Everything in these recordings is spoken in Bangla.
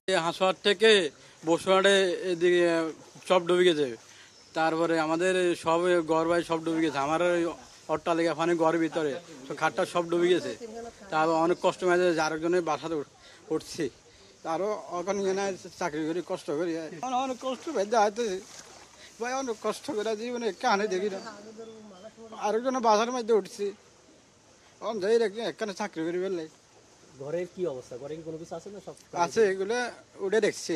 হাঁসুয়ার থেকে বসুয়াটে এদিকে সব ডুবে গেছে। তারপরে আমাদের সব ঘর বাড়ি সব ডুবে গেছে। আমার অট্টালিকা পানি ঘরের ভিতরে খাটটা সব ডুবে গেছে। তারপর অনেক কষ্ট হয়েছে, আরেকজনের বাসাতে উঠছি। আরও ওখানে চাকরি করি, কষ্ট করি, অনেক কষ্ট পেয়ে যাইতে ভাই, অনেক কষ্ট করে জীবনে কানে দেখি না। আরেকজনের বাসার মধ্যে উঠছি, যাই রেখে এখানে চাকরি করি ফেললে। ঘরের কি অবস্থা? ঘরে কি কোনো কিছু আছে না? সব আছে, এগুলো উঠে দেখছি।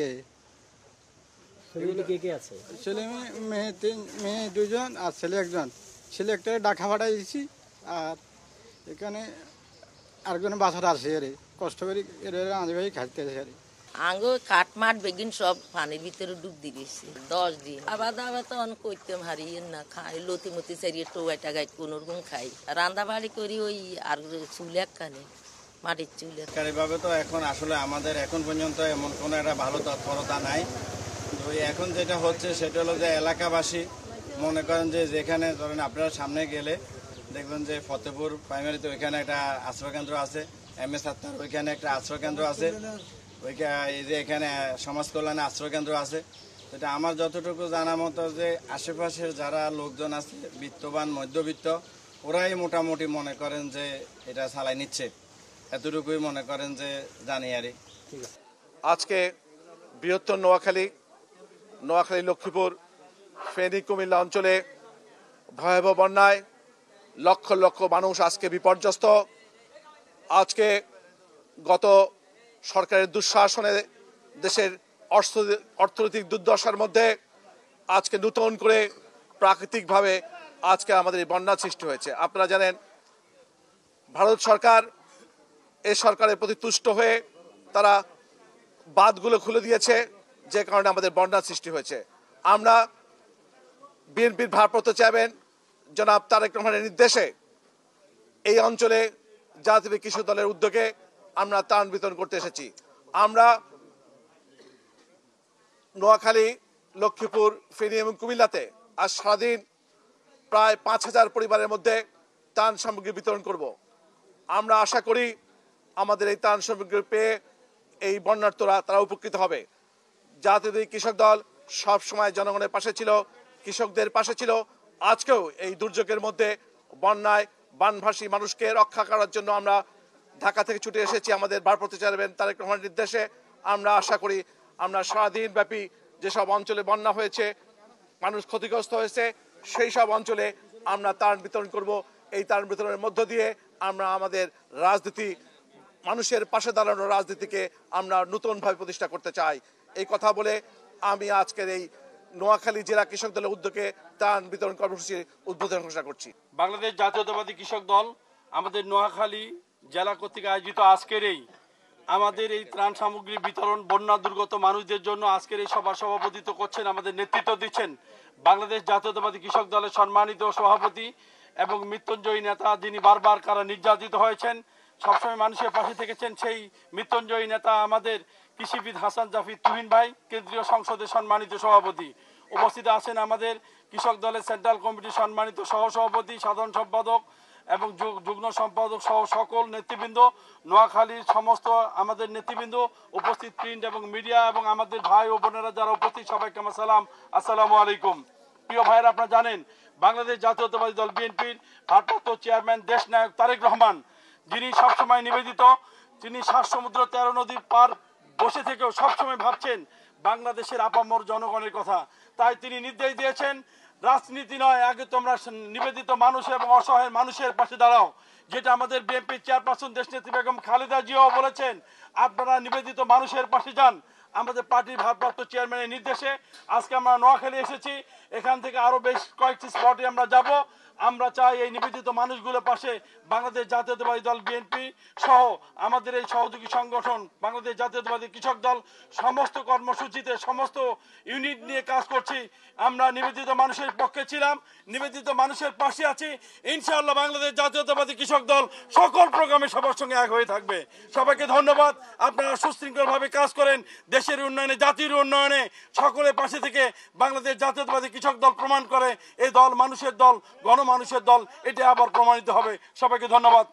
কে কে আছে? ছেলে মেয়ে দুজন আর ছেলে একজন। ছেলে একটা ঢাকা ভাড়াই দিচ্ছি, আর এখানে আরেকজনের বাসাটা আছে। এর কষ্ট করি আঁধে ভাই খাইতে আছে। আঙ্গো কাঠমাট বেগিন সব পানির ভিতরে ডুব দিয়েছি 10 দিন। আবার দাবার তো অনেক করতে হারিয়ে না, খাই লতি মতি চারিয়ে টোয়াইটা গাই কোন রকম খাই, রান্না বাড়ি করি ওই আর চুলে কানে মাটির চুলে। সরকারিভাবে তো এখন আসলে আমাদের এখন পর্যন্ত এমন কোনো একটা ভালো তৎপরতা নাই। তো এখন যেটা হচ্ছে সেটা হলো যে এলাকাবাসী মনে করেন যে যেখানে ধরেন আপনারা সামনে গেলে দেখবেন যে ফতেপুর প্রাইমারিতে ওইখানে একটা আশ্রয়কেন্দ্র আছে, MS আত্মার ওইখানে একটা আশ্রয়কেন্দ্র আছে, এই যে এখানে সমাজ কল্যাণে আশ্রয়কেন্দ্র আছে। এটা আমার যতটুকু জানা মতো যে আশেপাশের যারা লোকজন আছে বিত্তবান মধ্যবিত্ত, ওরাই মোটামুটি মনে করেন যে এটা চালাই নিচ্ছে, এতটুকুই মনে করেন যে জানি আরই। আজকে বৃহত্তর নোয়াখালী, লক্ষ্মীপুর, ফেনী, কুমিল্লা অঞ্চলে ভয়াবহ বন্যায় লক্ষ লক্ষ মানুষ আজকে বিপর্যস্ত। আজকে গত সরকারের দুঃশাসনে দেশের অর্থনৈতিক দুর্দশার মধ্যে আজকে নতুন করে প্রাকৃতিকভাবে আজকে আমাদের এই বন্যা সৃষ্টি হয়েছে। আপনারা জানেন ভারত সরকার এই সরকারের প্রতি তুষ্ট হয়ে তারা বাঁধগুলো খুলে দিয়েছে, যে কারণে আমাদের বন্যা সৃষ্টি হয়েছে। আমরা বিএনপির ভারপ্রাপ্ত চেয়ারম্যান জনাব তারেক রহমানের নির্দেশে এই অঞ্চলে জাতীয় কৃষক দলের উদ্যোগে আমরা ত্রাণ বিতরণ করতে এসেছি। আমরা নোয়াখালী, লক্ষ্মীপুর, ফেনী এবং কুমিল্লাতে আজ সারাদিন প্রায় 5000 পরিবারের মধ্যে ত্রাণ সামগ্রী বিতরণ করব। আমরা আশা করি আমাদের এই ত্রাণ সামগ্রী পেয়ে এই বন্যার্তরা তারা উপকৃত হবে। জাতীয় কৃষক দল সব সময় জনগণের পাশে ছিল, কৃষকদের পাশে ছিল। আজকেও এই দুর্যোগের মধ্যে বন্যায় বানভাসী মানুষকে রক্ষা করার জন্য আমরা ঢাকা থেকে ছুটে এসেছি। আমাদের ভারপ্রাপ্ত চেয়ারম্যান তারেক রহমানের নির্দেশে আমরা আশা করি আমরা সারাদিন ব্যাপী যেসব অঞ্চলে বন্যা হয়েছে, মানুষ ক্ষতিগ্রস্ত হয়েছে, সেই সব অঞ্চলে আমরা ত্রাণ বিতরণ করব। এই ত্রাণ বিতরণের মধ্য দিয়ে আমরা আমাদের রাজনীতি, মানুষের পাশে দাঁড়ানোর রাজনীতিকে আমরা নতুনভাবে প্রতিষ্ঠা করতে চাই। এই কথা বলে আমি আজকের এই নোয়াখালী জেলা কৃষক দলের উদ্যোগে ত্রাণ বিতরণ কর্মসূচি উদ্বোধন ঘোষণা করছি। বাংলাদেশ জাতীয়তাবাদী কৃষক দল আমাদের নোয়াখালী জেলা কর্তৃক আয়োজিত আজকের এই আমাদের এই ত্রাণ সামগ্রী বিতরণ বন্যা দুর্গত মানুষদের জন্য আজকের এই সভার সভাপতিত্ব করছেন, আমাদের নেতৃত্ব দিচ্ছেন বাংলাদেশ জাতীয়তাবাদী কৃষক দলের সম্মানিত সভাপতি এবং মৃত্যুঞ্জয়ী নেতা, যিনি বারবার কারা নির্যাতিত হয়েছেন, সবসময় মানুষের পাশে থেকেছেন, সেই মৃত্যুঞ্জয়ী নেতা আমাদের কৃষিবিদ হাসান জাফির তুহিন ভাই, কেন্দ্রীয় সংসদের সম্মানিত সভাপতি। উপস্থিত আছেন আমাদের কৃষক দলের সেন্ট্রাল কমিটির সম্মানিত সহসভাপতি, সাধারণ সম্পাদক এবং যুগ্ম সম্পাদক সহ সকল নেতৃবৃন্দ, নোয়াখালীর সমস্ত আমাদের নেতৃবৃন্দ, উপস্থিত প্রিন্ট এবং মিডিয়া এবং আমাদের ভাই ও বোনেরা যারা উপস্থিত, সবাইকে আমার সালাম, আসসালামু আলাইকুম। প্রিয় ভাইয়েরা, আপনারা জানেন বাংলাদেশ জাতীয়তাবাদী দল বিএনপির ভারপ্রাপ্ত চেয়ারম্যান দেশনায়ক তারেক রহমান, যিনি সবসময় নিবেদিত, তিনি 7 সমুদ্র 13 নদীর পার বসে থেকেও সবসময় ভাবছেন বাংলাদেশের আপামর জনগণের কথা। তাই তিনি নির্দেশ দিয়েছেন, রাজনীতি নয়, আগে তোমরা নিবেদিত মানুষ এবং অসহায় মানুষের পাশে দাঁড়াও। যেটা আমাদের বিএনপির চেয়ারপারসন দেশনেত্রী বেগম খালেদা জিয়াও বলেছেন, আপনারা নিবেদিত মানুষের পাশে যান। আমাদের পার্টির ভারপ্রাপ্ত চেয়ারম্যানের নির্দেশে আজকে আমরা নোয়াখালী এসেছি। এখান থেকে আরো বেশ কয়েকটি স্পটে আমরা যাব। আমরা চাই এই নিবেদিত মানুষগুলোর পাশে বাংলাদেশ জাতীয়তাবাদী দল বিএনপি সহ আমাদের এই সহযোগী সংগঠন বাংলাদেশ জাতীয়তাবাদী কৃষক দল সমস্ত কর্মসূচিতে সমস্ত ইউনিট নিয়ে কাজ করছি। আমরা নিবেদিত মানুষের পক্ষে ছিলাম, নিবেদিত মানুষের পাশে আছি। ইনশাআল্লাহ বাংলাদেশ জাতীয়তাবাদী কৃষক দল সকল প্রোগ্রামে সবার সঙ্গে এক হয়ে থাকবে। সবাইকে ধন্যবাদ। আপনারা সুশৃঙ্খলভাবে কাজ করেন, দেশের উন্নয়নে, জাতির উন্নয়নে সকলের পাশে থেকে বাংলাদেশ জাতীয়তাবাদী কৃষক দল প্রমাণ করে এই দল মানুষের দল, গণমানুষের দল, এটা আবার প্রমাণিত হবে। সবাইকে ধন্যবাদ।